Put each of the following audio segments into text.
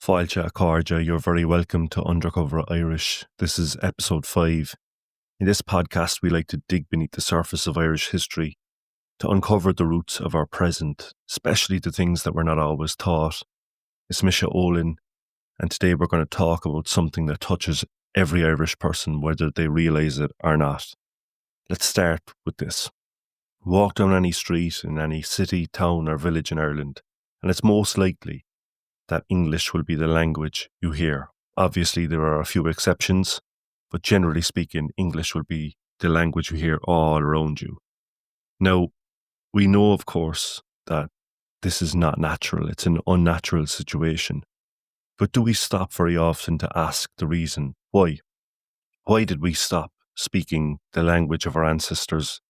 Fáilte Acáirde, you're very welcome to Undercover Irish. This is episode 5. In this podcast, we like to dig beneath the surface of Irish history to uncover the roots of our present, especially the things that we're not always taught. It's Misha Olin, and today we're going to talk about something that touches every Irish person, whether they realise it or not. Let's start with this. Walk down any street in any city, town or village in Ireland, and it's most likely that English will be the language you hear. Obviously, there are a few exceptions, but generally speaking, English will be the language you hear all around you. Now, we know, of course, that this is not natural. It's an unnatural situation. But do we stop very often to ask the reason why? Why did we stop speaking the language of our ancestors?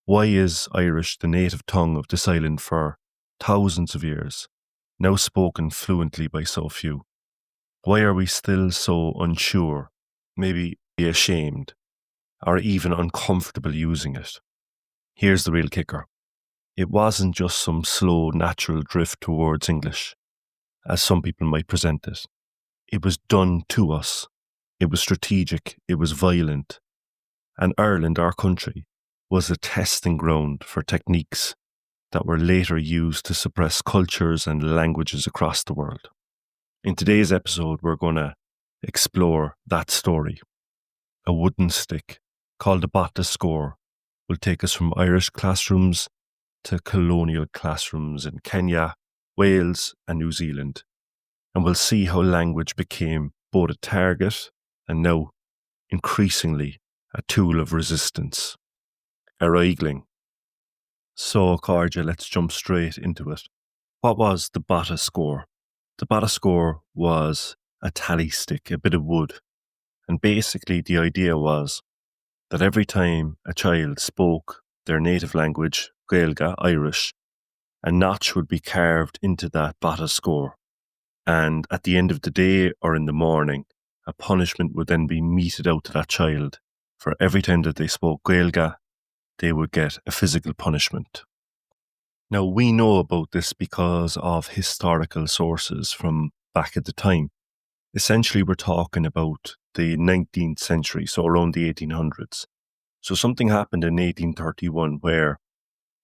Why is Irish the native tongue of this island for thousands of years, now spoken fluently by so few? Why are we still so unsure, maybe ashamed, or even uncomfortable using it? Here's the real kicker. It wasn't just some slow, natural drift towards English, as some people might present it. It was done to us. It was strategic. It was violent. And Ireland, our country, was a testing ground for techniques that were later used to suppress cultures and languages across the world. In today's episode, we're going to explore that story. A wooden stick called An Bata Scóir will take us from Irish classrooms to colonial classrooms in Kenya, Wales and New Zealand. And we'll see how language became both a target and now increasingly a tool of resistance. Gaeilge. So, Acáirde, let's jump straight into it. What was the Bata Scóir? The Bata Scóir was a tally stick, a bit of wood. And basically the idea was that every time a child spoke their native language, Gaeilge, Irish, a notch would be carved into that Bata Scóir. And at the end of the day or in the morning, a punishment would then be meted out to that child. For every time that they spoke Gaeilge, they would get a physical punishment. Now, we know about this because of historical sources from back at the time. Essentially, we're talking about the 19th century, so around the 1800s. So something happened in 1831 where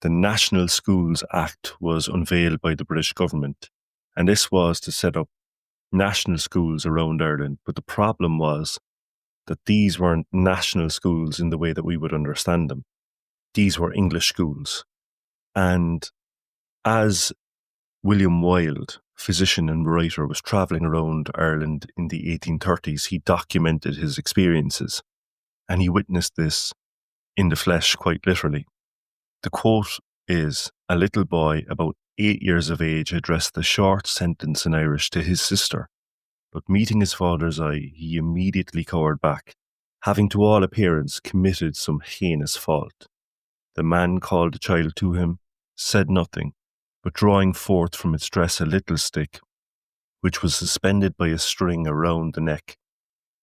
the National Schools Act was unveiled by the British government. And this was to set up national schools around Ireland. But the problem was that these weren't national schools in the way that we would understand them. These were English schools. And as William Wilde, physician and writer, was travelling around Ireland in the 1830s, he documented his experiences. And he witnessed this in the flesh, quite literally. The quote is, "A little boy about 8 years of age addressed a short sentence in Irish to his sister, but meeting his father's eye, he immediately cowered back, having to all appearance committed some heinous fault. The man called the child to him, said nothing, but drawing forth from its dress a little stick, which was suspended by a string around the neck,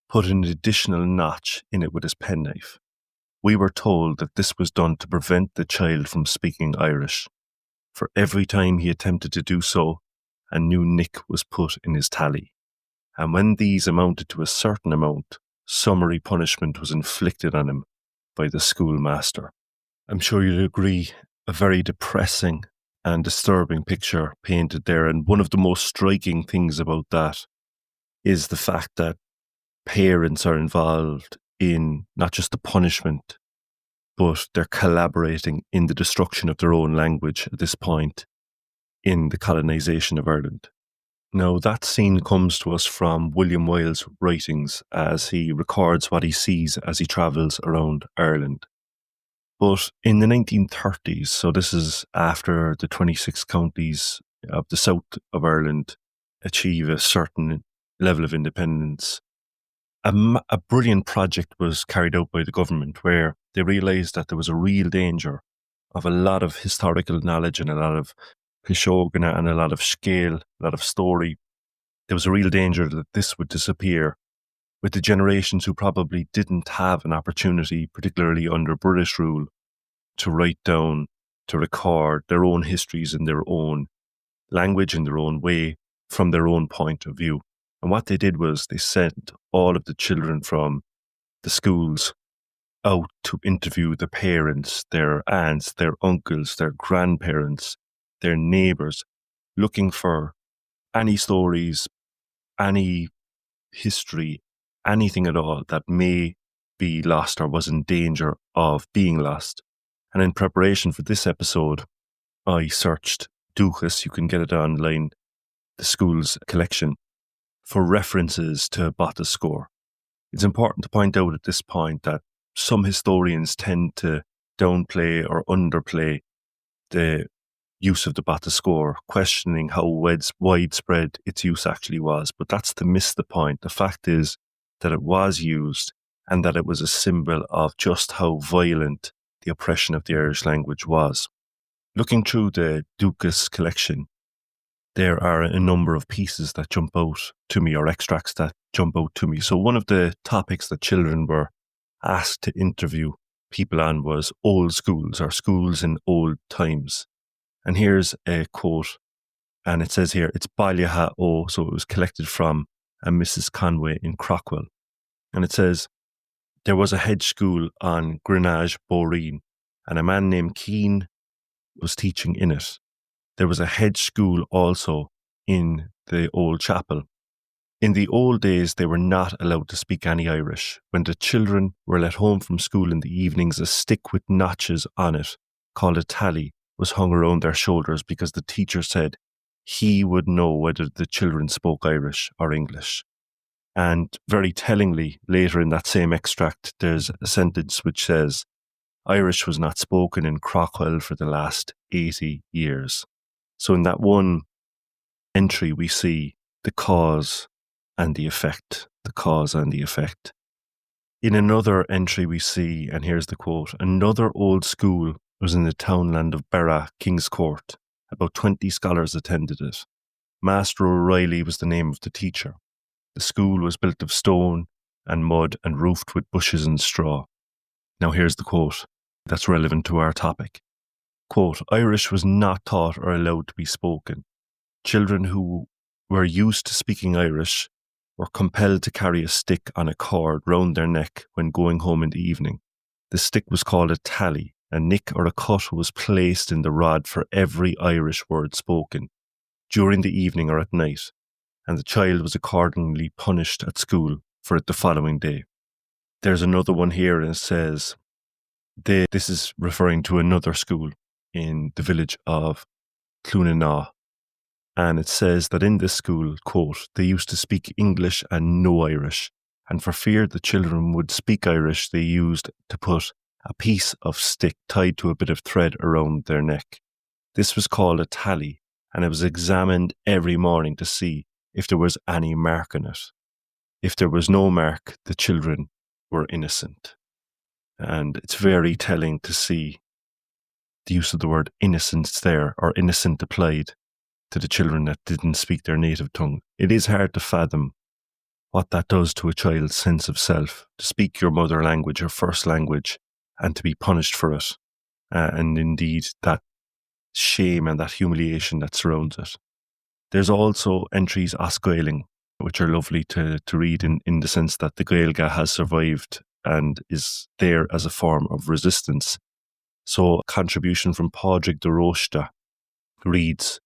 put an additional notch in it with his penknife. We were told that this was done to prevent the child from speaking Irish. For every time he attempted to do so, a new nick was put in his tally. And when these amounted to a certain amount, summary punishment was inflicted on him by the schoolmaster." I'm sure you'd agree, a very depressing and disturbing picture painted there. And one of the most striking things about that is the fact that parents are involved in not just the punishment, but they're collaborating in the destruction of their own language at this point in the colonisation of Ireland. Now, that scene comes to us from William Wilde's writings as he records what he sees as he travels around Ireland. But in the 1930s, so this is after the 26 counties of the south of Ireland achieve a certain level of independence, a brilliant project was carried out by the government where they realised that there was a real danger of a lot of historical knowledge and a lot of Pishogana and a lot of scale, a lot of story. There was a real danger that this would disappear with the generations who probably didn't have an opportunity, particularly under British rule, to write down, to record their own histories in their own language, in their own way, from their own point of view. And what they did was they sent all of the children from the schools out to interview the parents, their aunts, their uncles, their grandparents, their neighbours, looking for any stories, any history, anything at all that may be lost or was in danger of being lost. And in preparation for this episode, I searched Dúchas, you can get it online, the school's collection, for references to Bata Scóir. It's important to point out at this point that some historians tend to downplay or underplay the use of the Bata Scóir, questioning how widespread its use actually was. But that's to miss the point. The fact is that it was used and that it was a symbol of just how violent the oppression of the Irish language was. Looking through the Dúchas collection, there are a number of pieces that jump out to me, or extracts that jump out to me. So one of the topics that children were asked to interview people on was old schools, or schools in old times. And here's a quote, and it says here, it's Bailliaha O, so it was collected from a Mrs. Conway in Crockwell. And it says, there was a hedge school on Grenage Boreen, and a man named Keane was teaching in it. There was a hedge school also in the old chapel. In the old days, they were not allowed to speak any Irish. When the children were let home from school in the evenings, a stick with notches on it, called a tally, was hung around their shoulders because the teacher said he would know whether the children spoke Irish or English. And very tellingly, later in that same extract, there's a sentence which says, Irish was not spoken in Crockwell for the last 80 years. So in that one entry, we see the cause and the effect, the cause and the effect. In another entry, we see, and here's the quote, another old school was in the townland of Berra, King's Court. About 20 scholars attended it. Master O'Reilly was the name of the teacher. The school was built of stone and mud and roofed with bushes and straw. Now here's the quote that's relevant to our topic. Quote, Irish was not taught or allowed to be spoken. Children who were used to speaking Irish were compelled to carry a stick on a cord round their neck when going home in the evening. The stick was called a tally. A nick or a cut was placed in the rod for every Irish word spoken during the evening or at night, and the child was accordingly punished at school for it the following day. There's another one here, and it says, this is referring to another school in the village of Clunanaw, and it says that in this school, quote, they used to speak English and no Irish, and for fear the children would speak Irish, they used to put a piece of stick tied to a bit of thread around their neck. This was called a tally, and it was examined every morning to see if there was any mark on it. If there was no mark, the children were innocent. And it's very telling to see the use of the word innocence there, or innocent applied to the children that didn't speak their native tongue. It is hard to fathom what that does to a child's sense of self, to speak your mother language, your first language, and to be punished for it. And indeed, that shame and that humiliation that surrounds it. There's also entries as Gaeilge, which are lovely to read in the sense that the Gaeilge has survived and is there as a form of resistance. So a contribution from Pádraig de Rosta reads,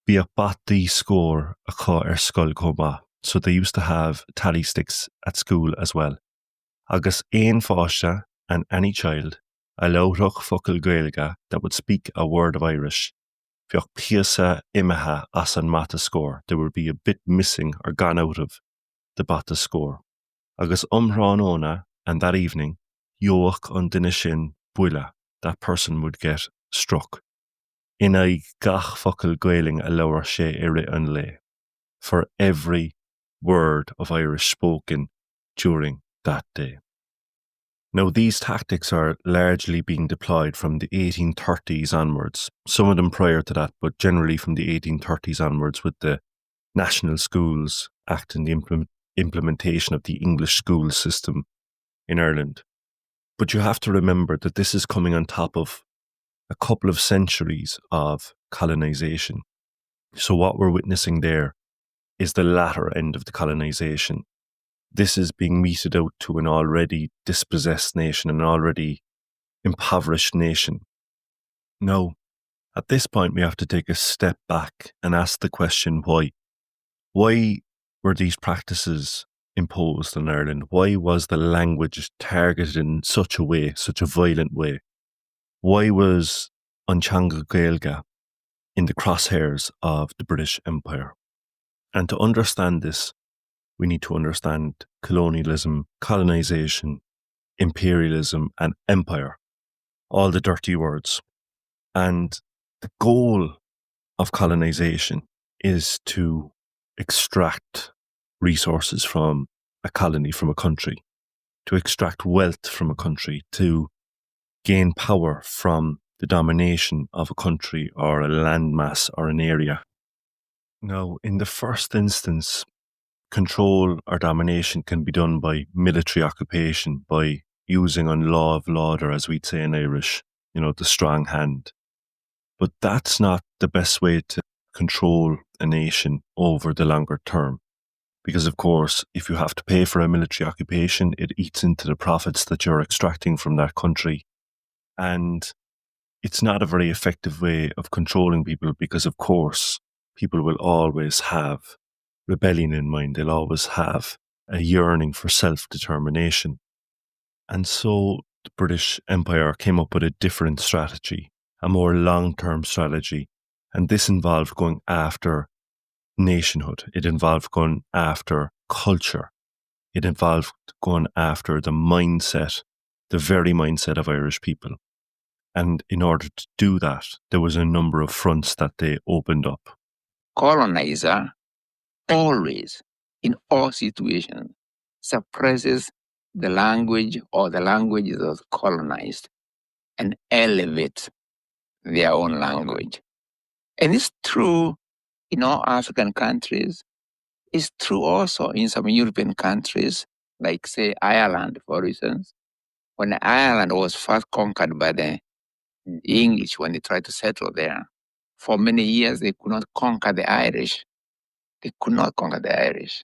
An Bata Scóir scoil chomh. So they used to have tally sticks at school as well. Agus ein fáiste and any child, a leabhrach focail Gaeilge that would speak a word of Irish, bheadh píosa imethe as an Bata Scóir. There would be a bit missing or gone out of the Bata Scóir. Agus óna, and that evening, Yoach an duine sin buile, that person would get struck. Ina gach focail Gaeilge a leabhar sé ire an lé, for every word of Irish spoken during that day. Now, these tactics are largely being deployed from the 1830s onwards, some of them prior to that, but generally from the 1830s onwards with the National Schools Act and the implementation of the English school system in Ireland. But you have to remember that this is coming on top of a couple of centuries of colonisation. So what we're witnessing there is the latter end of the colonisation. This is being meted out to an already dispossessed nation, an already impoverished nation. Now, at this point, we have to take a step back and ask the question, why? Why were these practices imposed on Ireland? Why was the language targeted in such a way, such a violent way? Why was An Bata Scóir in the crosshairs of the British Empire? And to understand this, we need to understand colonialism, colonisation, imperialism, and empire. All the dirty words. And the goal of colonisation is to extract resources from a colony, from a country, to extract wealth from a country, to gain power from the domination of a country or a landmass or an area. Now, in the first instance, control or domination can be done by military occupation, by using on law of lauder, as we'd say in Irish, the strong hand. But that's not the best way to control a nation over the longer term. Because, of course, if you have to pay for a military occupation, it eats into the profits that you're extracting from that country. And it's not a very effective way of controlling people because, of course, people will always have rebellion in mind. They'll always have a yearning for self-determination. And so the British Empire came up with a different strategy, a more long-term strategy. And this involved going after nationhood. It involved going after culture. It involved going after the mindset, the very mindset of Irish people. And in order to do that, there was a number of fronts that they opened up. Colonizer always, in all situations, suppresses the language or the languages of colonized and elevates their own language. And it's true in all African countries. It's true also in some European countries, like, say, Ireland, for instance. When Ireland was first conquered by the English, when they tried to settle there, for many years they could not conquer the Irish. They could not conquer the Irish.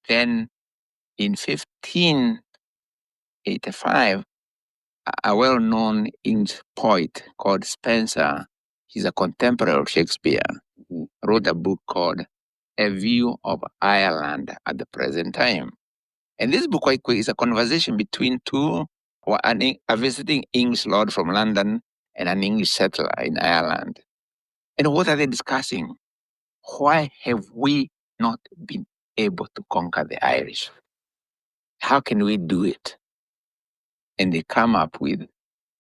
Then in 1585, a well-known English poet called Spenser, he's a contemporary of Shakespeare, wrote a book called A View of Ireland at the Present Time. And this book, quite quick, is a conversation between a visiting English lord from London and an English settler in Ireland. And what are they discussing? Why have we not been able to conquer the Irish? How can we do it? And they come up with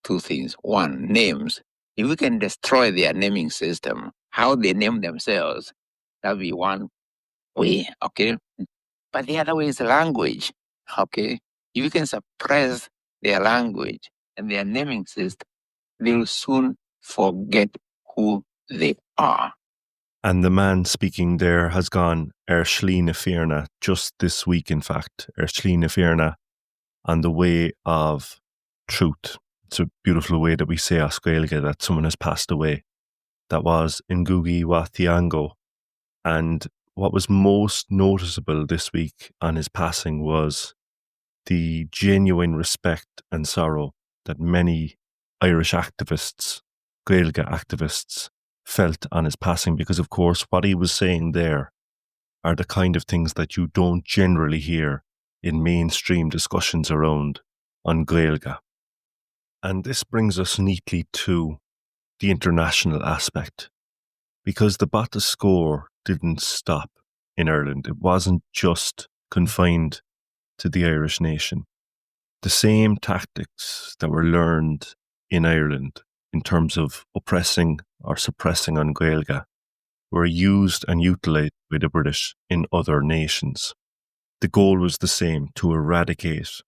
two things. One, names. If we can destroy their naming system, how they name themselves, that'll be one way, okay? But the other way is language, okay? If you can suppress their language and their naming system, they'll soon forget who they are. And the man speaking there has gone Slí na Fianna just this week, in fact. Slí na Fianna on the way of truth. It's a beautiful way that we say as Gaeilge that someone has passed away. That was Ngũgĩ wa Thiong'o. And what was most noticeable this week on his passing was the genuine respect and sorrow that many Irish activists, Gaeilge activists, felt on his passing, because of course what he was saying there are the kind of things that you don't generally hear in mainstream discussions around An Gaeilge. And this brings us neatly to the international aspect, because the Bata Scóir didn't stop in Ireland. It wasn't just confined to the Irish nation. The same tactics that were learned in Ireland in terms of oppressing or suppressing An Gaeilge were used and utilised by the British in other nations. The goal was the same: to eradicate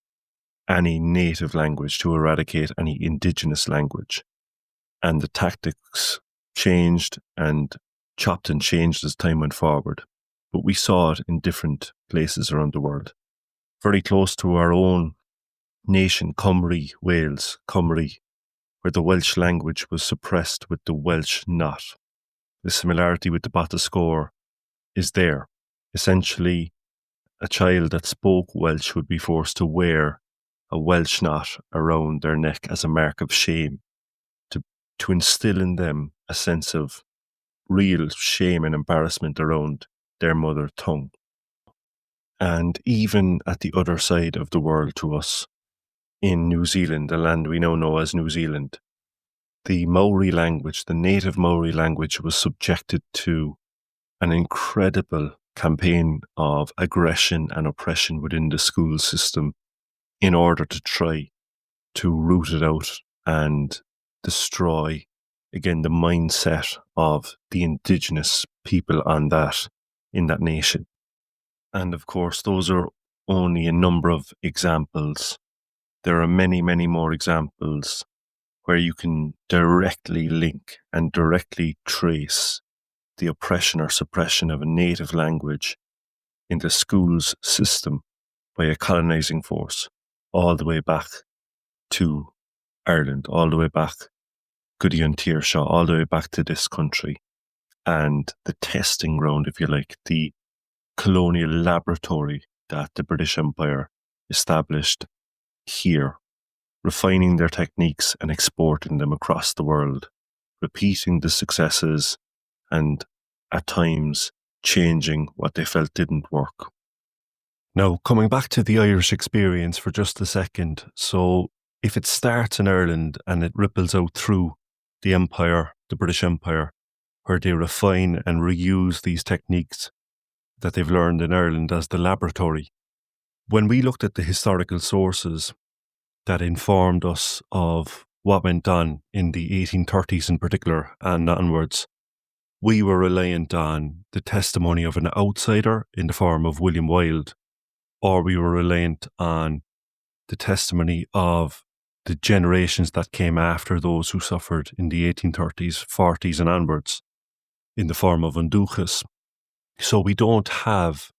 any native language, to eradicate any indigenous language. And the tactics changed and chopped and changed as time went forward. But we saw it in different places around the world. Very close to our own nation, Cymru, Wales, Cymru, where the Welsh language was suppressed with the Welsh not. The similarity with the Bata Scóir is there. Essentially, a child that spoke Welsh would be forced to wear a Welsh knot around their neck as a mark of shame, to instill in them a sense of real shame and embarrassment around their mother tongue. And even at the other side of the world to us, in New Zealand, the land we now know as New Zealand, the Maori language, the native Maori language, was subjected to an incredible campaign of aggression and oppression within the school system in order to try to root it out and destroy, again, the mindset of the indigenous people in that nation. And of course, those are only a number of examples. There are many, many more examples where you can directly link and directly trace the oppression or suppression of a native language in the schools system by a colonising force, all the way back to Ireland, all the way back Kikuyu and Gaeilge, all the way back to this country, and the testing ground, if you like, the colonial laboratory that the British Empire established here, refining their techniques and exporting them across the world, repeating the successes and at times changing what they felt didn't work. Now, coming back to the Irish experience for just a second. So if it starts in Ireland and it ripples out through the empire, the British Empire, where they refine and reuse these techniques that they've learned in Ireland as the laboratory. When we looked at the historical sources that informed us of what went on in the 1830s in particular and onwards, we were reliant on the testimony of an outsider in the form of William Wilde, or we were reliant on the testimony of the generations that came after those who suffered in the 1830s, 40s and onwards in the form of Ngũgĩ. So we don't have,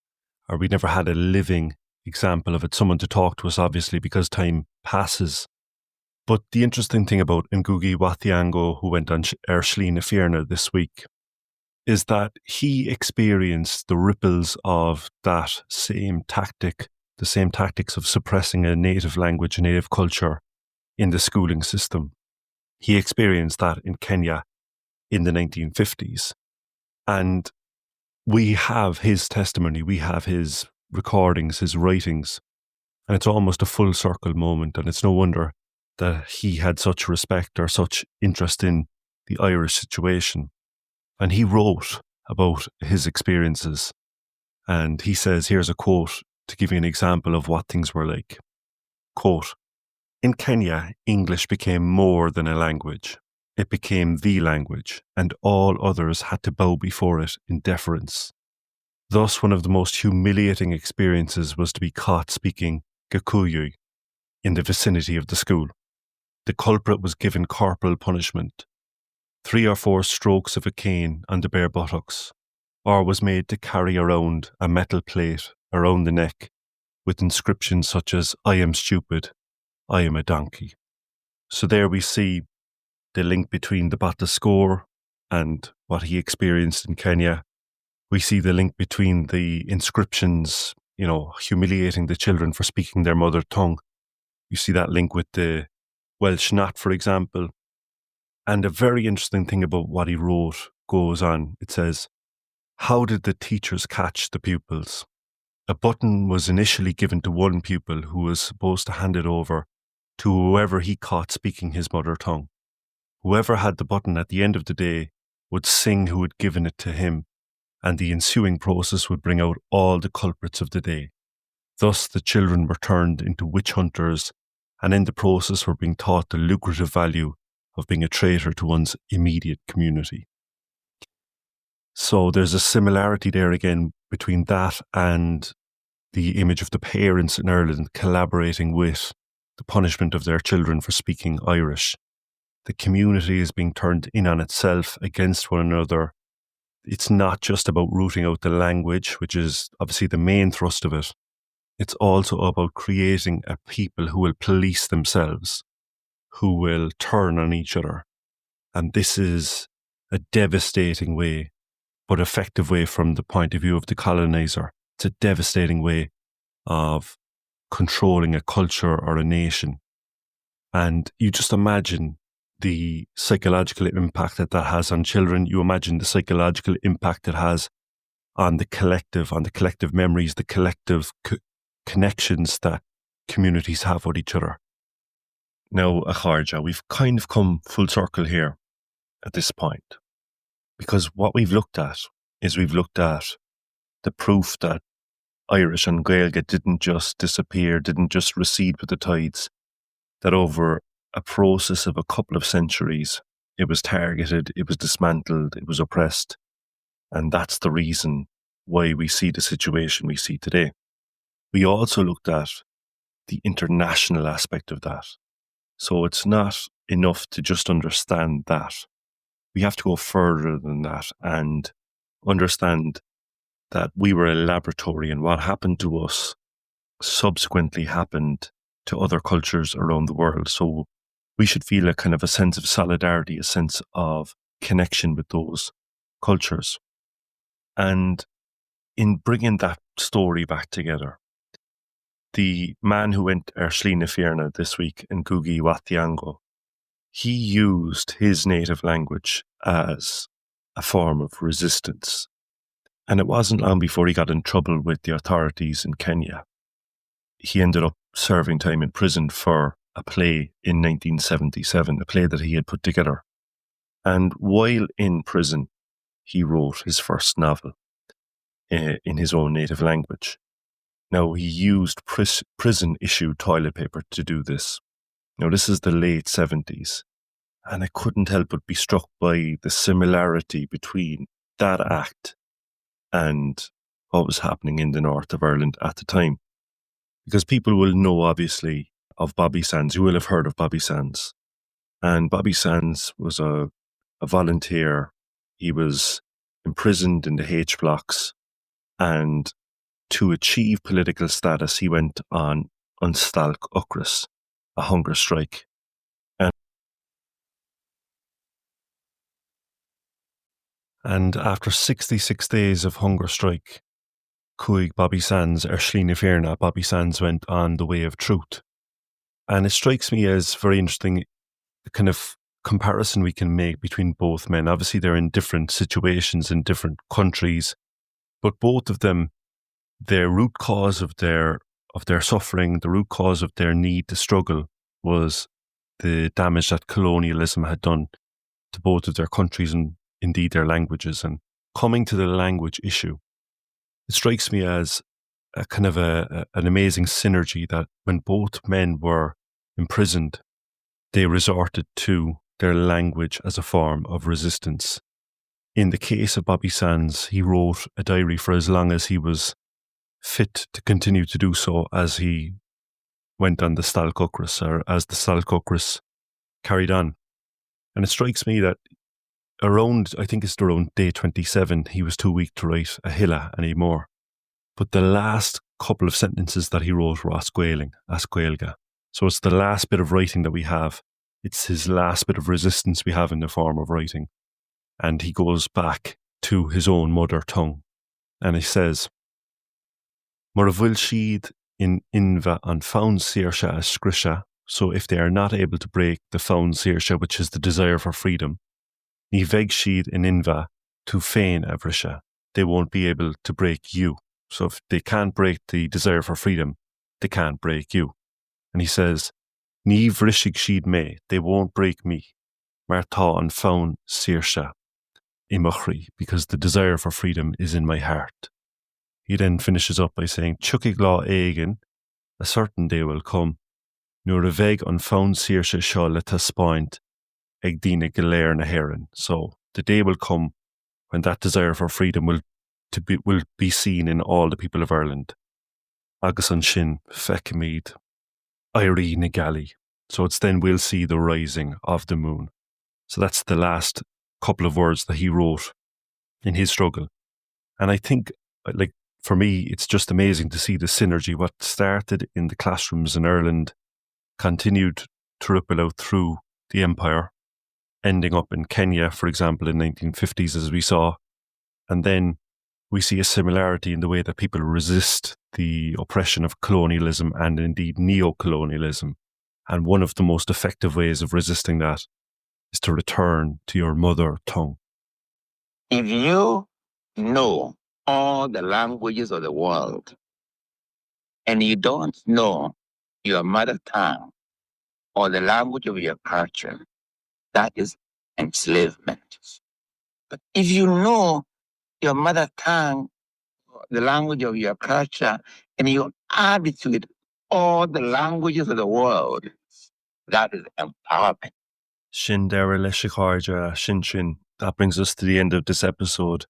or we never had a living example of it, someone to talk to us, obviously, because time passes. But the interesting thing about Ngũgĩ wa Thiong'o, who went on Slí na Fiarna this week, is that he experienced the ripples of that same tactic, the same tactics of suppressing a native language, a native culture in the schooling system. He experienced that in Kenya in the 1950s. And we have his testimony, we have his recordings, his writings, and it's almost a full circle moment. And it's no wonder that he had such respect or such interest in the Irish situation. And he wrote about his experiences. And he says, here's a quote to give you an example of what things were like. Quote, "In Kenya, English became more than a language. It became the language, and all others had to bow before it in deference. Thus, one of the most humiliating experiences was to be caught speaking Kikuyu in the vicinity of the school. The culprit was given corporal punishment, 3 or 4 strokes of a cane on the bare buttocks, or was made to carry around a metal plate around the neck with inscriptions such as, 'I am stupid, I am a donkey.'" So there we see the link between the Bata Scóir and what he experienced in Kenya. We see the link between the inscriptions, humiliating the children for speaking their mother tongue. You see that link with the Welsh knot, for example. And a very interesting thing about what he wrote goes on. It says, "How did the teachers catch the pupils? A button was initially given to one pupil who was supposed to hand it over to whoever he caught speaking his mother tongue. Whoever had the button at the end of the day would sing who had given it to him, and the ensuing process would bring out all the culprits of the day. Thus the children were turned into witch hunters, and in the process were being taught the lucrative value of being a traitor to one's immediate community." So there's a similarity there again between that and the image of the parents in Ireland collaborating with the punishment of their children for speaking Irish. The community is being turned in on itself against one another. It's not just about rooting out the language, which is obviously the main thrust of it. It's also about creating a people who will police themselves, who will turn on each other. And this is a devastating way but effective way from the point of view of the colonizer. It's a devastating way of controlling a culture or a nation. And you just imagine the psychological impact that has on children. You imagine the psychological impact it has on the collective memories, the collective connections that communities have with each other. Now, Gaeilge, we've kind of come full circle here at this point, because what we've looked at is the proof that Irish and Gaeilge didn't just disappear, didn't just recede with the tides, that over a process of a couple of centuries, it was targeted, it was dismantled, it was oppressed. And that's the reason why we see the situation we see today. We also looked at the international aspect of that. So it's not enough to just understand that. We have to go further than that and understand that we were a laboratory, and what happened to us subsequently happened to other cultures around the world. So we should feel a kind of a sense of solidarity, a sense of connection with those cultures. And in bringing that story back together, the man who went Slíne Fíorna this week, Ngũgĩ wa Thiong'o, he used his native language as a form of resistance. And it wasn't long before he got in trouble with the authorities in Kenya. He ended up serving time in prison for a play in 1977, a play that he had put together. And while in prison, he wrote his first novel in his own native language. Now, he used prison-issued toilet paper to do this. Now, this is the late 70s, and I couldn't help but be struck by the similarity between that act and what was happening in the north of Ireland at the time. Because people will know, obviously, of Bobby Sands. You will have heard of Bobby Sands. And Bobby Sands was a volunteer. He was imprisoned in the H blocks, and to achieve political status, he went on Stalk Ukras, a hunger strike. And after 66 days of hunger strike, Cuaig Bobby Sands, Slíne Fíorna, Bobby Sands went on the way of truth. And it strikes me as very interesting, the kind of comparison we can make between both men. Obviously, they're in different situations in different countries, but both of them, their root cause of their suffering, the root cause of their need to struggle, was the damage that colonialism had done to both of their countries and indeed their languages. And coming to the language issue, it strikes me as a kind of an amazing synergy that when both men were imprisoned, they resorted to their language as a form of resistance. In the case of Bobby Sands, he wrote a diary for as long as he was fit to continue to do so, as he went on the Stalk Ukras, or as the Stalk Ukras carried on. And it strikes me that around day 27, he was too weak to write a hilla anymore. But the last couple of sentences that he wrote were as Gaeilge. So it's the last bit of writing that we have. It's his last bit of resistance we have in the form of writing. And he goes back to his own mother tongue. And he says, Mar bhfuil siad in inva an fón saoirse a scrisha. So if they are not able to break the fón saoirse, which is the desire for freedom, ní bheidh siad in inva tú féin a bhrisha. They won't be able to break you. So if they can't break the desire for freedom, they can't break you. And he says, ní bhrisig siad me, they won't break me. Mar tá an fón saoirse I mochri, because the desire for freedom is in my heart. He then finishes up by saying, Chuckig lá éigen, a certain day will come, nuair a bheidh an fón saoirse seo le taspáint ag dtine go léir na hÉireann. So the day will come when that desire for freedom will be seen in all the people of Ireland. Agus an sin feicimid éirí na Gaeilge. So it's then we'll see the rising of the moon. So that's the last couple of words that he wrote in his struggle. And I think, like, for me, it's just amazing to see the synergy. What started in the classrooms in Ireland continued to ripple out through the empire, ending up in Kenya, for example, in the 1950s, as we saw, And then we see a similarity in the way that people resist the oppression of colonialism and indeed neo-colonialism. And one of the most effective ways of resisting that is to return to your mother tongue. If you know all the languages of the world and you don't know your mother tongue or the language of your culture, that is enslavement. But if you know your mother tongue, the language of your culture, and you add to it all the languages of the world, that is empowerment. Shin dera leis a chairde, shin. That brings us to the end of this episode.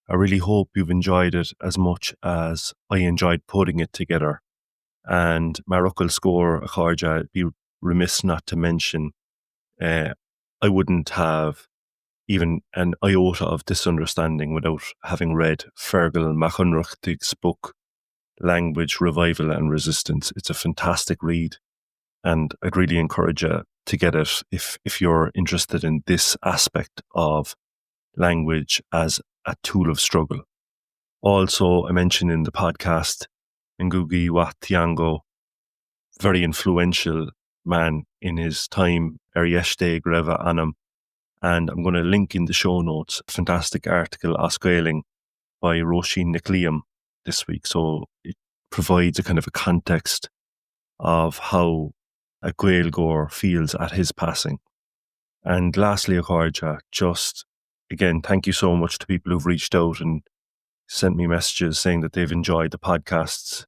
I really hope you've enjoyed it as much as I enjoyed putting it together. And An Bata Scóir a chairde, I'd be remiss not to mention, I wouldn't have even an iota of this understanding without having read Fergal Macunruchtig's book, Language, Revival and Resistance. It's a fantastic read, and I'd really encourage you to get it if you're interested in this aspect of language as a tool of struggle. Also, I mentioned in the podcast Ngũgĩ wa Thiong'o, very influential man in his time, Arieste Greva Anam. And I'm going to link in the show notes a fantastic article as Gaeilge by Roisin Nicliam this week. So it provides a kind of a context of how a Gaeilgeoir feels at his passing. And lastly, a chairde, just again, thank you so much to people who've reached out and sent me messages saying that they've enjoyed the podcasts.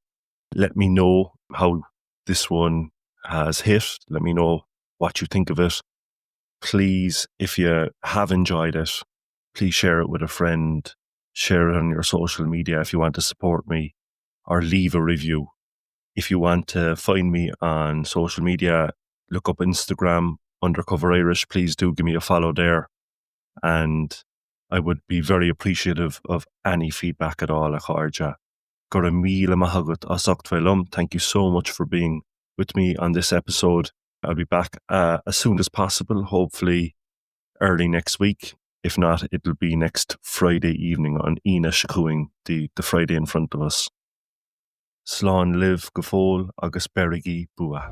Let me know how this one has hit. Let me know what you think of it. Please, if you have enjoyed it, please share it with a friend. Share it on your social media if you want to support me, or leave a review. If you want to find me on social media, look up Instagram, Undercover Irish. Please do give me a follow there. And I would be very appreciative of any feedback at all, a chairde. Gur a míle maith as ucht. Thank you so much for being with me on this episode. I'll be back as soon as possible, hopefully early next week. If not, it'll be next Friday evening on Ina Shikuing, the Friday in front of us. Slán live go fóill agus berigi bua.